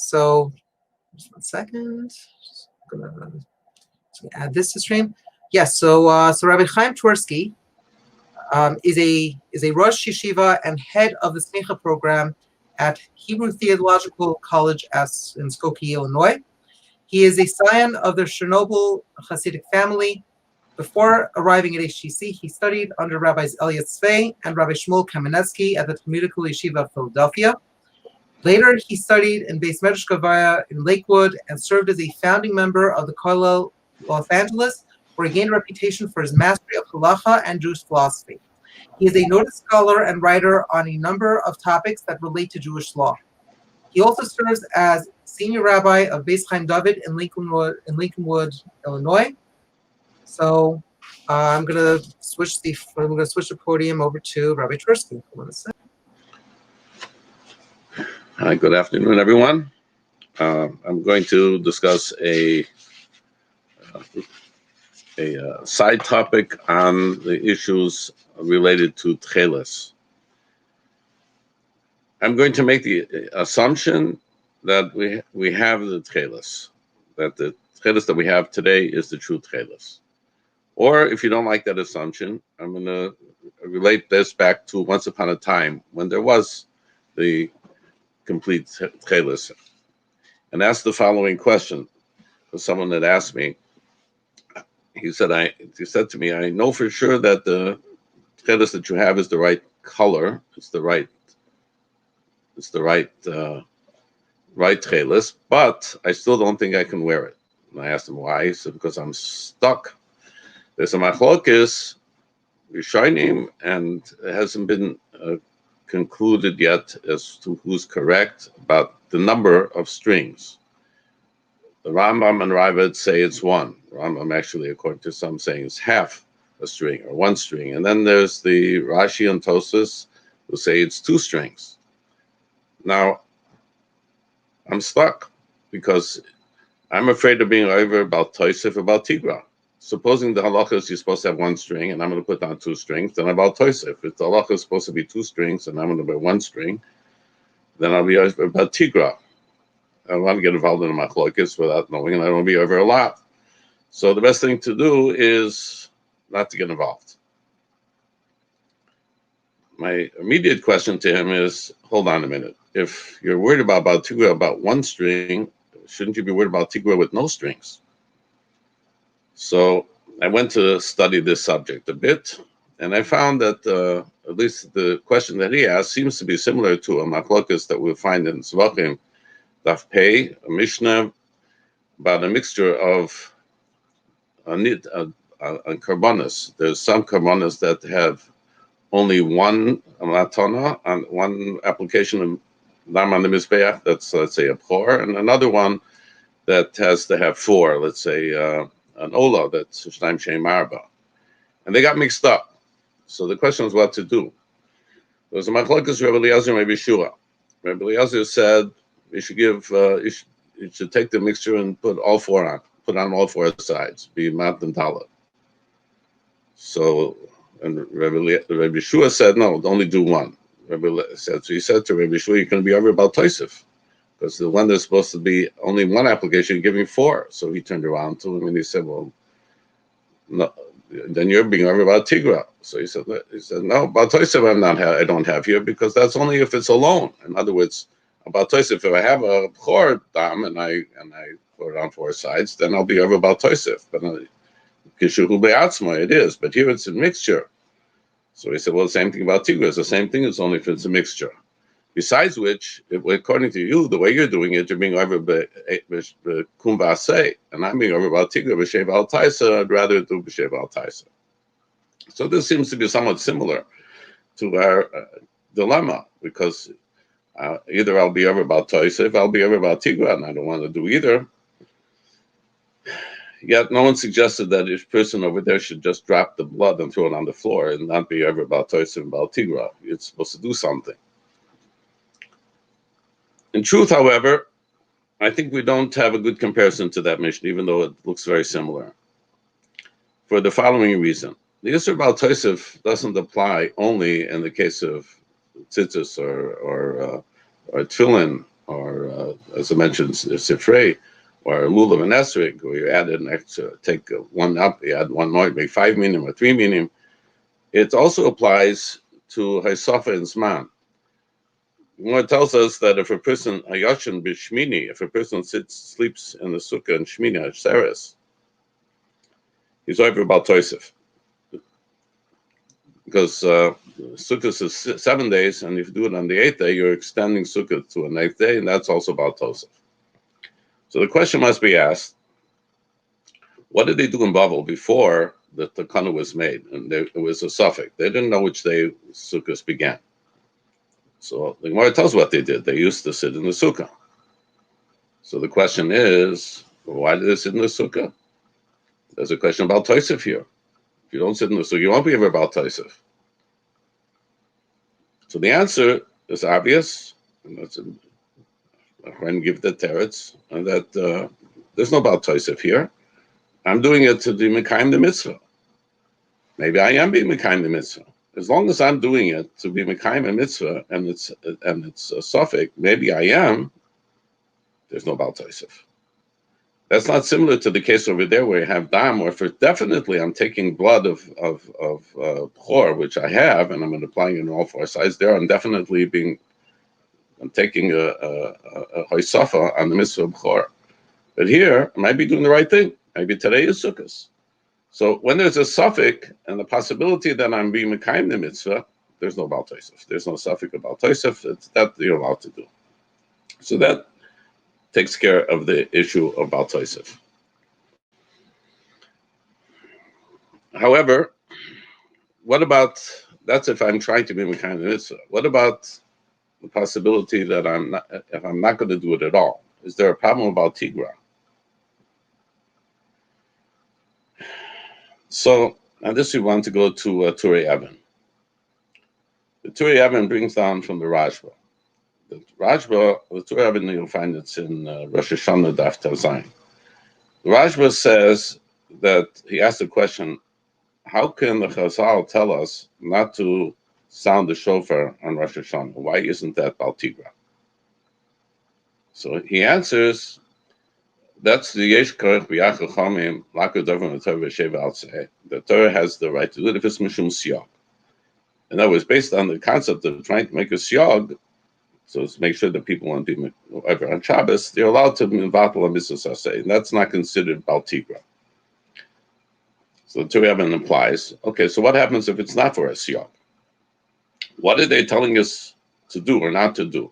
So just 1 second. Just gonna add this to stream. Yes. So Rabbi Chaim Twerski is a Rosh Yeshiva and head of the Smicha program at Hebrew Theological College in Skokie, Illinois. He is a scion of the Chernobyl Hasidic family. Before arriving at HTC, he studied under Rabbis Elliot Svei and Rabbi Shmuel Kamenetsky at the Talmudical Yeshiva of Philadelphia. Later, he studied in Beis Medrash Gavaya in Lakewood and served as a founding member of the Kollel Los Angeles, where he gained a reputation for his mastery of halacha and Jewish philosophy. He is a noted scholar and writer on a number of topics that relate to Jewish law. He also serves as senior rabbi of Beis Chaim David in Lincolnwood, Illinois. So I'm going to switch the podium over to Rabbi Twerski. Hi, good afternoon, everyone. I'm going to discuss a side topic on the issues related to Tekhelet. I'm going to make the assumption that we have the Tekhelet, that the Tekhelet that we have today is the true Tekhelet. Or if you don't like that assumption, I'm going to relate this back to once upon a time when there was the complete Tekhelet. And ask the following question. For someone that asked me, he said to me, I know for sure that the Tekhelet that you have is the right color. It's the right Tekhelet, but I still don't think I can wear it. And I asked him why. He said, because I'm stuck. There's a machlokes, Rishonim, and it hasn't been concluded yet as to who's correct about the number of strings. The Rambam and Raavad say it's one. Rambam actually, according to some, saying it's half a string or one string. And then there's the Rashi and Tosfos who say it's 2 strings. Now, I'm stuck because I'm afraid of being over Bal Tosif about Tigra. Supposing the halacha is you're supposed to have 1 string and I'm going to put down 2 strings, then I'm Bal Tosif. If the halacha is supposed to be 2 strings and I'm going to wear 1 string, then I'll be over about Tigra. I don't want to get involved in my machlokes without knowing, and I don't want to be over a lot. So the best thing to do is not to get involved. My immediate question to him is, hold on a minute. If you're worried about Tigra about 1 string, shouldn't you be worried about Tigra with no strings? So I went to study this subject a bit, and I found that at least the question that he asked seems to be similar to a machlokes that we'll find in Zvachim, Daf Pei, a Mishnah, about a mixture of karbonos. There's some karbonos that have only 1 matana on 1 application of Dam on the Mizbeach, that's, let's say, a pour, and another one that has to have 4, let's say, an Ola, that's Shnaim Shein Marba. And they got mixed up. So the question was what to do. There was a machlokes Rabbi Eliezer and Rabbi Shua. Rabbi Eliezer said you should give, you should take the mixture and put all 4 on. Put on all 4 sides, be mat and talit. So, and Rabbi Shua said, no, only do 1. So he said to Rabbi Shua, you're going to be over Bal Tosif, because the one that's supposed to be only 1 application, you're giving 4. So he turned around to him and he said, well, no, then you're being over Bal Tigra. So he said, no, Bal Tosif I don't have here, because that's only if it's alone. In other words, Bal Tosif, if I have a chor dam and I put it on 4 sides, then I'll be over Bal Tosif. But Kishuhu Be'atzma, it is. But here it's a mixture. So he said, well, the same thing about Tigra. It's the same thing. It's only if it's a mixture. Besides which, according to you, the way you're doing it, you're being over Kum Ba'aseh, and I'm being over about Tigra B'Shev Al Taisa. I'd rather do B'Shev Al Taisa. So this seems to be somewhat similar to our dilemma, because either I'll be over about Tosif, I'll be over about Tigra, and I don't want to do either. Yet no one suggested that each person over there should just drop the blood and throw it on the floor and not be over about Tosif and about Tigra. It's supposed to do something. In truth, however, I think we don't have a good comparison to that mission, even though it looks very similar. For the following reason. The Yisur Bal Tosif doesn't apply only in the case of tzitzis or tefillin or as I mentioned, Sifrei, or Lulav and Esrig, where you add an extra, take one up, you add one more, make 5 minim or 3 minim. It also applies to Haisafa and Zman. It tells us that if a person, Hayashin Bishmini, if a person sleeps in the Sukkah and Shmini, Hasheres, he's over Bal Tosif. Because Sukkot is 7 days, and if you do it on the 8th day, you're extending Sukkot to an 8th day, and that's also Bal Tosif. So the question must be asked, what did they do in Bavel before the Takana was made? And it was a suffix. They didn't know which day Sukkot began. So the Gemara tells what they did. They used to sit in the Sukkah. So the question is, why did they sit in the Sukkah? There's a question about Tosif here. If you don't sit in the Sukkah, you won't be ever about Tosif. So the answer is obvious, and that's when give the teretz, and that there's no Bal Tosif here. I'm doing it to be Mekayim the mitzvah. Maybe I am being Mekayim the mitzvah. As long as I'm doing it to be Mekayim the mitzvah, and it's a suffix, maybe I am. There's no Bal Tosif. That's not similar to the case over there where you have dam, where for definitely I'm taking blood of Bchor, which I have, and I'm applying it on all 4 sides there. I'm taking a Hoysafa on the mitzvah of Bchor. But here, I might be doing the right thing. Maybe today is Sukkot. So when there's a suffix and the possibility that I'm being Mekayim the mitzvah, there's no Bal Tosif. There's no suffix of Bal Tosif. It's that you're allowed to do. So that takes care of the issue of Bal Tosif. However, what about, that's if I'm trying to be Mekayim the mitzvah. What about the possibility that if I'm not going to do it at all? Is there a problem about Tigra? So, and this we want to go to Turei Even. The Turei Even brings down from the Rashba. The Turei Even, you'll find it's in Rosh Hashanah Daf Tazayin. The Rashba says that he asked the question, how can the Chazal tell us not to sound the shofar on Rosh Hashanah? Why isn't that Bal Tigra? So he answers, that's the Yesh Korech B'Yach Chachamim Laku Davar L'Torah V'Sheva Altzeh. The Torah has the right to do it if it's Mishum Siyag. And that was based on the concept of trying to make a Siyag, so to make sure that people won't be ever on Shabbos, they're allowed to Mivatal and Mitzvah Saseh, and that's not considered Bal Tigra. So the Turei Even implies, okay, so what happens if it's not for a Siyag? What are they telling us to do or not to do?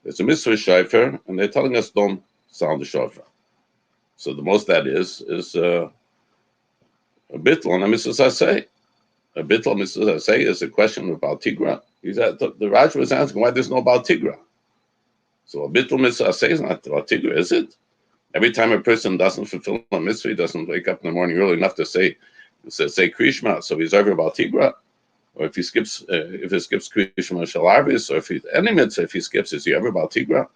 It's a Mitzvah Shofar, and they're telling us don't sound the Shofar. So the most that is a bittul and a mitzvah saseh. A bittul mitzvah saseh is a question about Tigra. The Raj was asking why there's no about Tigra. So a bittul mitzvah saseh is not about Tigra, is it? Every time a person doesn't fulfill a mitzvah, he doesn't wake up in the morning early enough to say Krishma, so he's over about Tigra. Or if he skips Krishma Shalarvis, or any mitzvah, if he skips, is he ever about Tigra?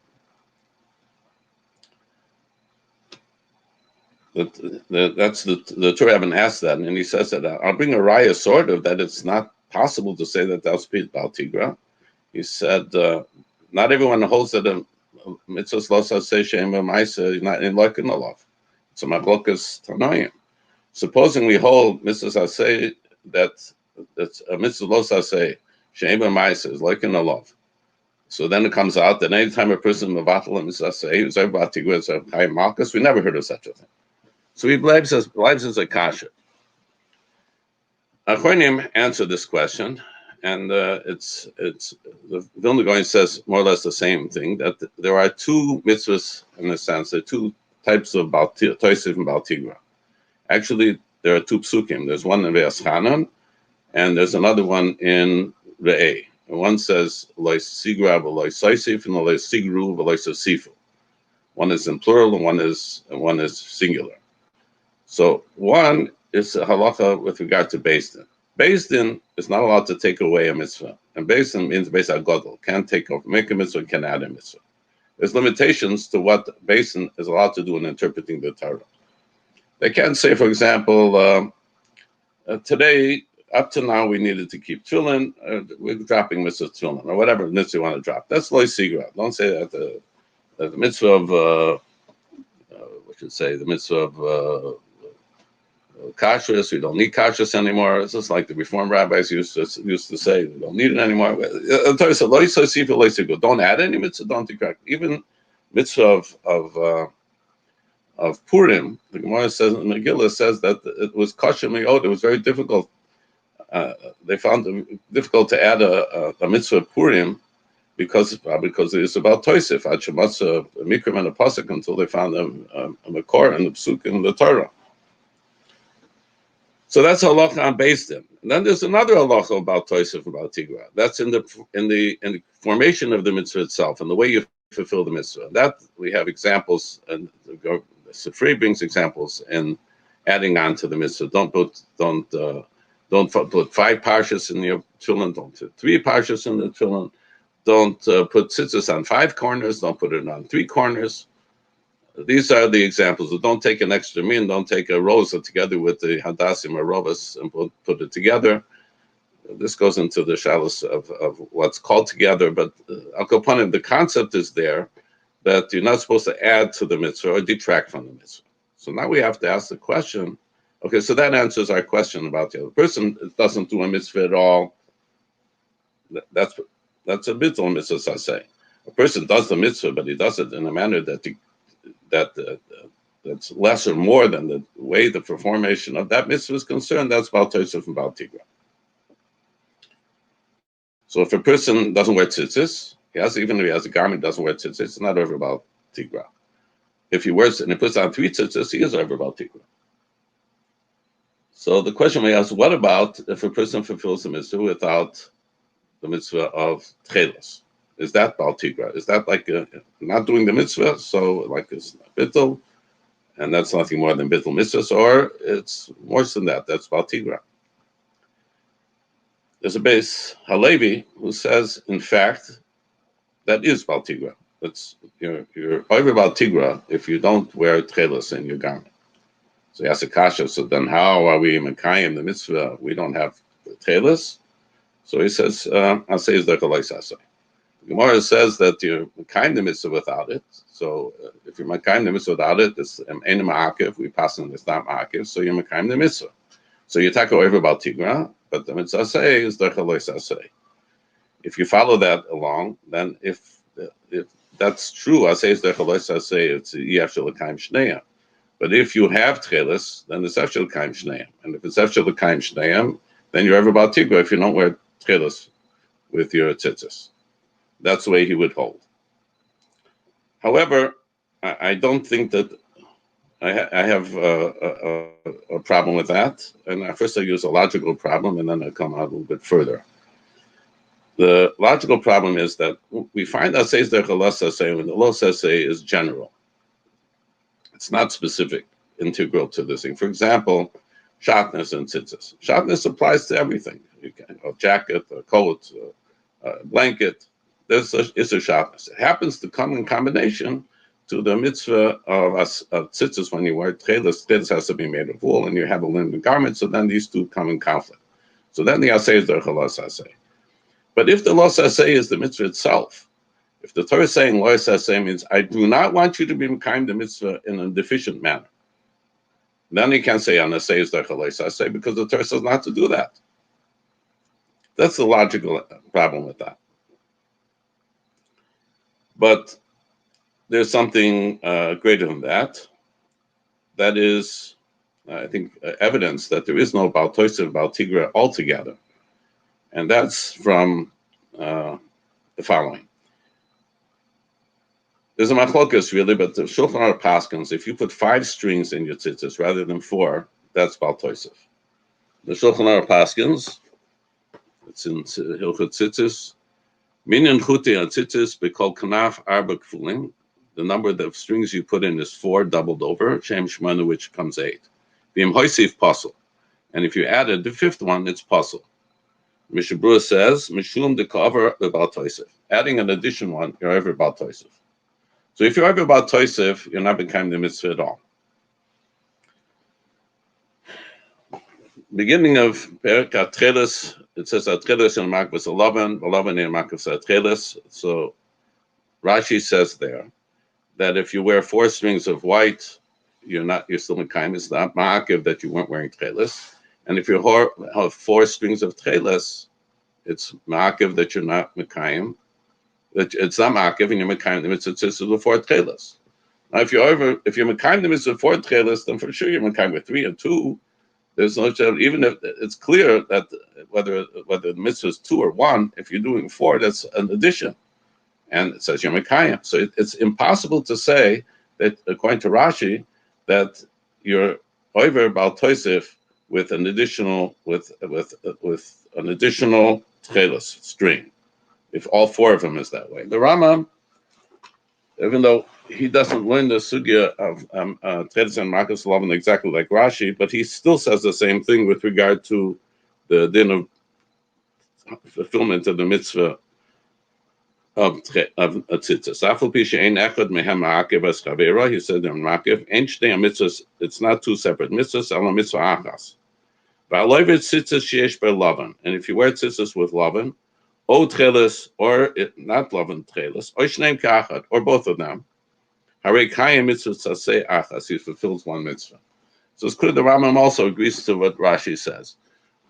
That's the Turei Even asked that, and he says that I'll bring a raya sort of that it's not possible to say that that's Bal Tigra. He said not everyone holds that a mitzvah lo saseh she'em b'maisa not in like in the law. It's a machlokas tanoim. Supposing we hold mitzvah saseh that's a mitzvah lo saseh she'em b'maisa is like in the law. So then it comes out that anytime a person mevatel a mitzvah saseh is over Bal Tigra, it's a chayim malchus. We never heard of such a thing. So he believes as a kasha. Achronim answer this question, and it's the Vilna Gaon says more or less the same thing, that there are 2 mitzvahs in a sense. There are 2 types of Bal Tosif and Bal Tigra. Actually, there are 2 psukim. There's one in Ve'as Chanan, and there's another one in Re'eh. And one says Lo Sigra v'Lo Sosif, and Lo Sigru v'Lo Sosifu. One is in plural, and one is singular. So one is a halacha with regard to Beis Din. Beis Din is not allowed to take away a mitzvah, and Beis Din means Beis HaGodel, can't take over, make a mitzvah, can add a mitzvah. There's limitations to what Beis Din is allowed to do in interpreting the Torah. They can't say, for example, today, up to now, we needed to keep tefillin, we're dropping mitzvah tefillin, or whatever mitzvah you want to drop. That's lo sigra. Don't say that the mitzvah of what should say the mitzvah of kashrus. We don't need kashrus anymore. It's just like the Reform rabbis used to say, we don't need it anymore. The Torah said, don't add any mitzvah, don't detract. Even mitzvah of Purim, the Gemara says, Megillah says that it was kosher miyod. It was very difficult. They found it difficult to add a mitzvah of Purim because it's about Tosif, Ad Shematza, a Mikram and a Pasuk, until they found a Makor and the Psuk in the Torah. So that's halacha I'm based in. And then there's another halacha about Tosif, about Tigra. That's in the formation of the mitzvah itself and the way you fulfill the mitzvah. That we have examples, and the Sifrei brings examples in adding on to the mitzvah. Don't put 5 parshas in your tefillin. Don't put 3 parshas in the tefillin. Don't put tzitzis on 5 corners. Don't put it on 3 corners. These are the examples. Don't take an extra min. Don't take a rosa together with the hadassim or rovas and put it together. This goes into the shalos of what's called together. But al kapanim, the concept is there that you're not supposed to add to the mitzvah or detract from the mitzvah. So now we have to ask the question. Okay, so that answers our question about the other person. It doesn't do a mitzvah at all. That's a bittul mitzvah, I say. A person does the mitzvah, but he does it in a manner that's less or more than the way the formation of that mitzvah is concerned. That's Bal Tosif and Bal Tigra. So if a person doesn't wear tzitzis, even if he has a garment, doesn't wear tzitzis, it's not over Bal Tigra. If he wears it and he puts on 3 tzitzis, he is over Bal Tigra. So the question we ask, what about if a person fulfills the mitzvah without the mitzvah of Tekhelet? Is that Bal Tigra? Is that like not doing the mitzvah? So like it's bittul, and that's nothing more than bittul mitzvahs, or it's worse than that. That's Bal Tigra. There's a base Halevi who says, in fact, that is Bal Tigra. That's you're over Bal Tigra if you don't wear Tekhelet in your garment. So he asks a kasha. So then, how are we mekayim the mitzvah? We don't have Tekhelet. So he says, "I'll say is the Tekhelet." Gemara says that you're mekayim the mitzvah without it. So if you're mekayim the mitzvah without it, it's ein ma'akev. We pass on it's not ma'akev. So you're mekayim the mitzvah. So you take over Bal Tigra, but the mitzvah say is the Tekhelet. If you follow that along, then if that's true, I say is the Tekhelet. Say it's yef shel l'kaim shneim. But if you have Tekhelet, then it's yef shel l'kaim shneim. And if it's yef shel l'kaim shneim, then you're over Bal Tigra if you don't wear Tekhelet with your tzitzis. That's the way he would hold. However, I don't think that I have a problem with that. And first I use a logical problem, and then I come out a little bit further. The logical problem is that we find that says the Tekhelet when the law says is general. It's not specific, integral to this thing. For example, shatnez and tzitzis. Shatnez applies to everything. You can a jacket, a coat, a blanket. It's a shatnez. It happens to come in combination to the mitzvah of tzitzis when you wear Tekhelet. Tekhelet has to be made of wool, and you have a linen garment. So then these two come in conflict. So then the asay is the chalas asay. But if the los asay is the mitzvah itself, if the Torah is saying los asay means I do not want you to be mekayim the mitzvah in a deficient manner, then you can't say an asay is the chalas asay because the Torah says not to do that. That's the logical problem with that. But there's something greater than that. That is, I think, evidence that there is no Bal Tosif, Bal Tigra altogether. And that's from the following. There's a machlokas really, but the Shulchan Aruch paskins, if you put 5 strings in your tzitzis rather than 4, that's Bal Tosif. The Shulchan Aruch paskins, it's in Hilchot Tzitzis, Minyan chuti and tzitzis bekol kanaf arba kfulim. The number of strings you put in is 4 doubled over, shem shmanu, which comes 8. V'im hoisif pasul. And if you added the 5th one, it's pasul. Mishabura says, mishum dekaver the Bal Tosif. Adding an addition one, you're over Bal Tosif. So if you're over Bal Tosif, you're not becoming the mitzvah at all. Beginning of Perik Atcheles, it says Atcheles in Makbas 11 in Makbas Atcheles. So Rashi says there that if you wear 4 strings of white, you're still Mekayim. It's not ma'akiv that you weren't wearing Tekhelet. And if you have 4 strings of Tekhelet, it's ma'akiv that you're not Mekayim. That it's not ma'akiv and you're Mekayim the mitzvah tzitzis with 4 Tekhelet. Now, if you're Mekayim the mitzvah with 4 Tekhelet, then for sure you're Mekayim with 3 and 2. There's no, even if it's clear that whether the mitzvah is 2 or 1, if you're doing 4, that's an addition. And it says you're Mekayim. So it's impossible to say that, according to Rashi, that you're over Bal Tosif with an additional Tekhelet string, if all 4 of them is that way. The Rambam, even though he doesn't learn the sugya of Tekhelet and Marcus Lovin exactly like Rashi, but he still says the same thing with regard to the din of fulfillment of the mitzvah of tzitzis. Afal pi she'ein echad mehem ma'akev as chavera, he said in ma'akev, ein shnei mitzvahs, it's not 2 separate mitzvahs, ala mitzvah achas. Va'aloivet tzitzis sheyesh ber lavan, and if you wear tzitzis with lavan, o Tekhelet, or not lavan Tekhelet, or shneim ka'achad, or both of them, harei kayim mitzvah tzasei achas, he fulfills 1 mitzvah. So it's clear the Rambam also agrees to what Rashi says.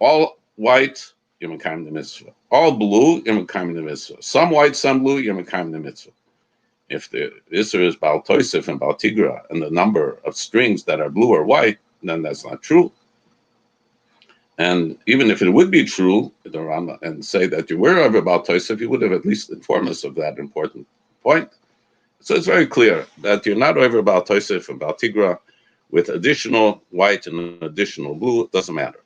All white, you're Mekayim the mitzvah. All blue, you're Mekayim the mitzvah. Some white, some blue, you're Mekayim the mitzvah. If the Isser is Bal Tosif and Bal Tigra, and the number of strings that are blue or white, then that's not true. And even if it would be true, the Rambam, and say that you were over Bal Tosif, you would have at least informed us of that important point. So it's very clear that you're not over Bal Tosif and Bal Tigra with additional white and additional blue. It doesn't matter.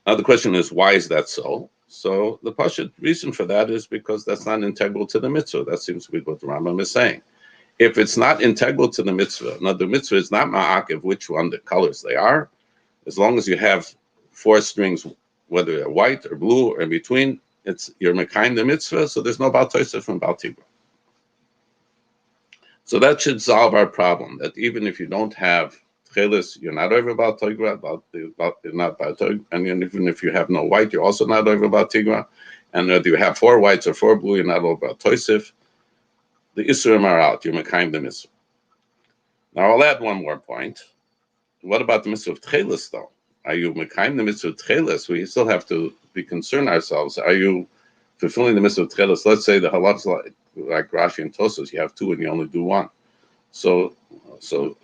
Now the question is, why is that so? So the pashut reason for that is because that's not integral to the mitzvah. That seems to be what the Rambam is saying. If it's not integral to the mitzvah, now the mitzvah is not ma'akev which one the colors they are, as long as you have 4 strings, whether they're white or blue or in between, you're Mekayim the mitzvah, so there's no Bal Tosif and Bal Tigra. So that should solve our problem, that even if you don't have Tekhelet, you're not over Bal Tigra, you're not Bal Tigra, and even if you have no white, you're also not over Bal Tigra, and whether you have 4 whites or 4 blue, you're not over Bal Tosif. The Isurim are out, you're Mekayim the mitzvah. Now I'll add one more point. What about the mitzvah of Tekhelet though? Are you Mekayim the mitzvah of Tekhelet? We still have to be concerned ourselves. Are you fulfilling the mitzvah of Tekhelet? Let's say the halachas like Rashi and Tosfos, you have 2 and you only do 1. So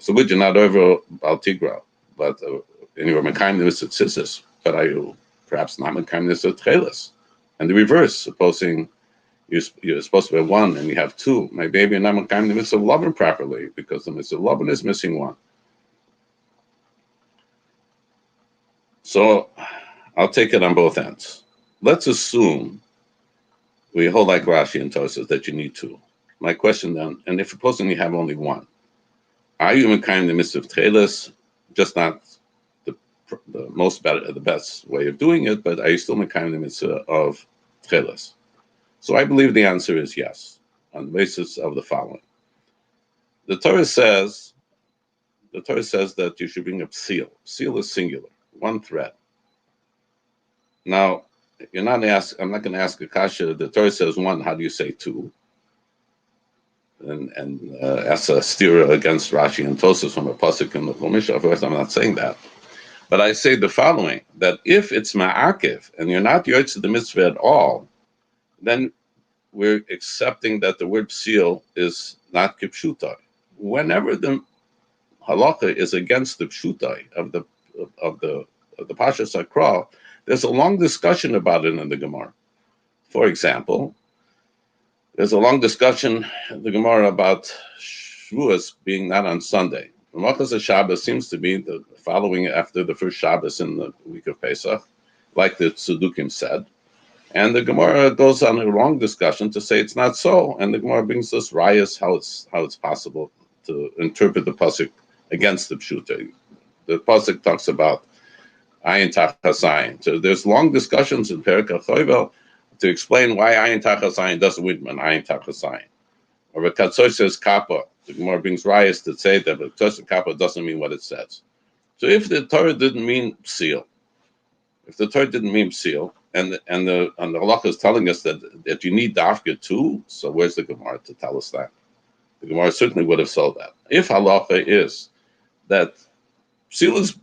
would you not over Bal Tigra, but and you're Mekayim the mitzvah of tzitzis, but are you perhaps not Mekayim the mitzvah of Tekhelet? And the reverse, supposing you're supposed to have 1 and you have 2, maybe you're not Mekayim the mitzvah of loving properly because the mitzvah of loving is missing 1. So I'll take it on both ends. Let's assume we hold like Rashi and Tosfos that you need 2. My question then, and if supposing you have only 1, are you Mekayim the mitzvah of Tekhelet, just not the best way of doing it, but are you still Mekayim the mitzvah of Tekhelet? So I believe the answer is yes, on the basis of the following. The Torah says that you should bring a seal. Seal is singular, 1 thread. Now, I'm not going to ask a kasha. The Torah says 1, how do you say 2? And as a steer against Rashi and Tosfos from a pasuk in the Chumash. Of course, I'm not saying that, but I say the following: that if it's ma'akev and you're not yotze the mitzvah at all, then we're accepting that the word seal is not kipshutai. Whenever the halacha is against the pshutai of the Pashas Hakra, there's a long discussion about it in the Gemara. For example, there's a long discussion in the Gemara about Shavuos being not on Sunday. Malchus Shabbos seems to be the following after the first Shabbos in the week of Pesach, like the Tzedukim said. And the Gemara goes on a long discussion to say it's not so. And the Gemara brings us rayas how it's possible to interpret the pasuk against the pshuta. The pasuk talks about ayin tachas ayin. So there's long discussions in Perek HaChovel to explain why ayin tachas ayin doesn't mean ayin tachas ayin. Or the Katsoy says kappa. The Gemara brings rayas to say that the Katsoy kappa doesn't mean what it says. So if the Torah didn't mean seal, and the halacha is telling us that you need dafka too, so where's the Gemara to tell us that? The Gemara certainly would have sold that. If halacha is that psilas,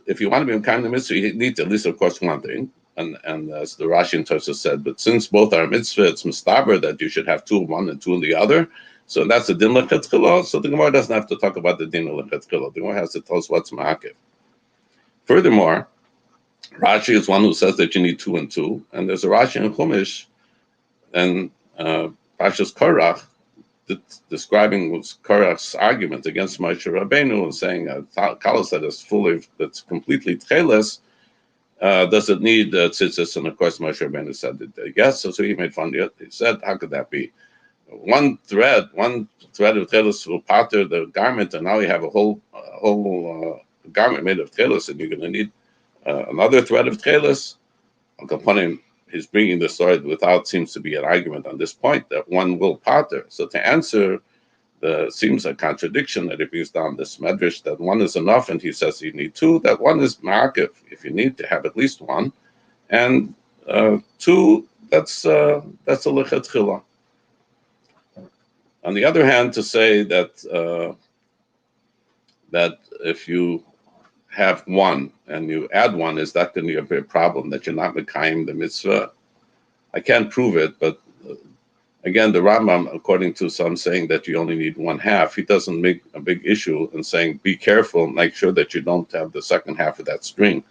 if you want to be kind of mitzvah, you need to at least, of course, one thing. And as the Rashi and Tosha said, but since both are mitzvah, it's mistaber that you should have two of one and two in the other. So that's the din lechetchila. So the Gemara doesn't have to talk about the din lechetchila. The Gemara has to tell us what's ma'akev. Furthermore, Rashi is one who says that you need two and two, and there's a Rashi in Chumash and Pashas Korach describing Korach's argument against Moshe Rabbeinu and saying kalas that is that's completely tcheles. Does it need tzitzis? And of course, Moshe Rabbeinu said that yes. So he made fun of it. He said, "How could that be? One thread of tcheles will pater the garment, and now you have a whole garment made of tcheles, and you're going to need another thread of tcheles." Upon him, he's bringing the story without seems to be an argument on this point that one will pater. So to answer seems a contradiction that he brings down this medrash that one is enough, and he says you need two. That one is ma'akev if you need to have at least one, and two that's a lechetchila. On the other hand, to say that that if you have one and you add one, is that going to be a problem that you're not mekayim the mitzvah? I can't prove it, but again, the Rambam, according to some, saying that you only need one half. He doesn't make a big issue in saying be careful, make sure that you don't have the second half of that string,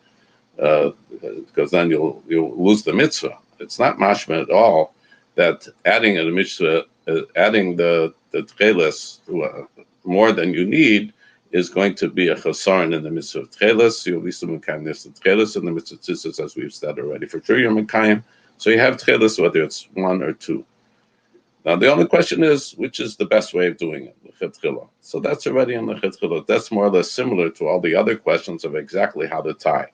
because then you'll lose the mitzvah. It's not mashma at all that adding a mitzvah, adding the tcheles more than you need is going to be a chasaron in the mitzvah of tcheles. You at least mekayim the tcheles in the mitzvah of tzitzis, as we've said already. For sure, you're mekayim. So you have tcheles whether it's one or two. Now the only question is, which is the best way of doing it? Lechetchila. So that's already in the lechetchila. That's more or less similar to all the other questions of exactly how to tie.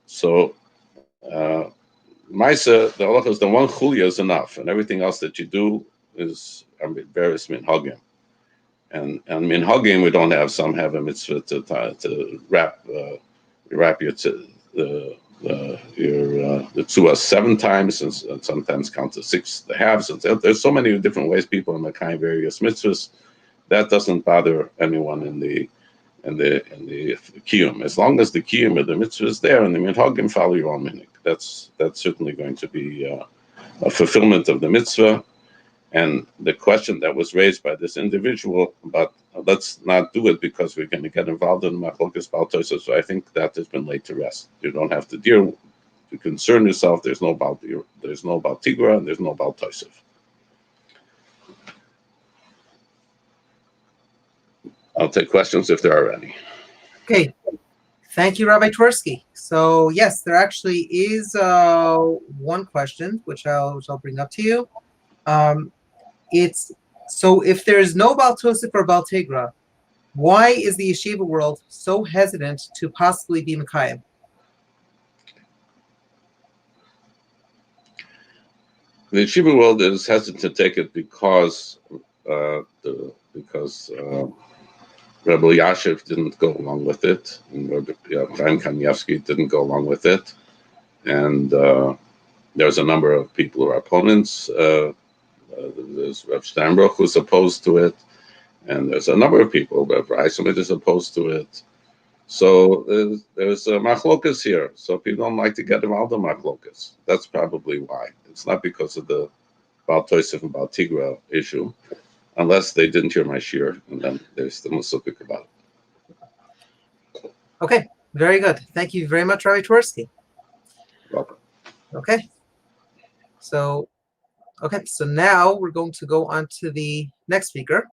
So, Maisa, the halacha is the one chulia is enough, and everything else that you do is various minhagim. And minhagim we don't have. Some have a mitzvah to wrap your the tzua 7 times, and sometimes count to 6 the halves. There's so many different ways people are mekayim various mitzvahs. That doesn't bother anyone in the kiyum. As long as the kiyum of the mitzvah is there, and the minhagim follow your own minhag, that's certainly going to be a fulfillment of the mitzvah. And the question that was raised by this individual about let's not do it because we're going to get involved in machlokas Bal Tosif, so I think that has been laid to rest. You don't have to concern yourself. There's no Bal Tigra, and there's no Bal Tosif. I'll take questions if there are any. Okay. Thank you, Rabbi Twerski. So yes, there actually is one question which I'll bring up to you. It's so if there's no Bal Tosif or Bal Tigra, why is the yeshiva world so hesitant to possibly be mekayim? The yeshiva world is hesitant to take it because Rabbi Yashiv didn't go along with it, and Rabbi Chaim Twerski didn't go along with it, and there's a number of people who are opponents. There's Rav Steinbruch who's opposed to it, and there's a number of people. Rav Reisman is opposed to it. So there's machlokas here. So people don't like to get involved in machlokas. That's probably why. It's not because of the Bal Tosif and Bal Tigra issue, unless they didn't hear my shir, and then they're still musukik about it. Okay, very good. Thank you very much, Rabbi Twerski. Welcome. Okay. So now we're going to go on to the next speaker.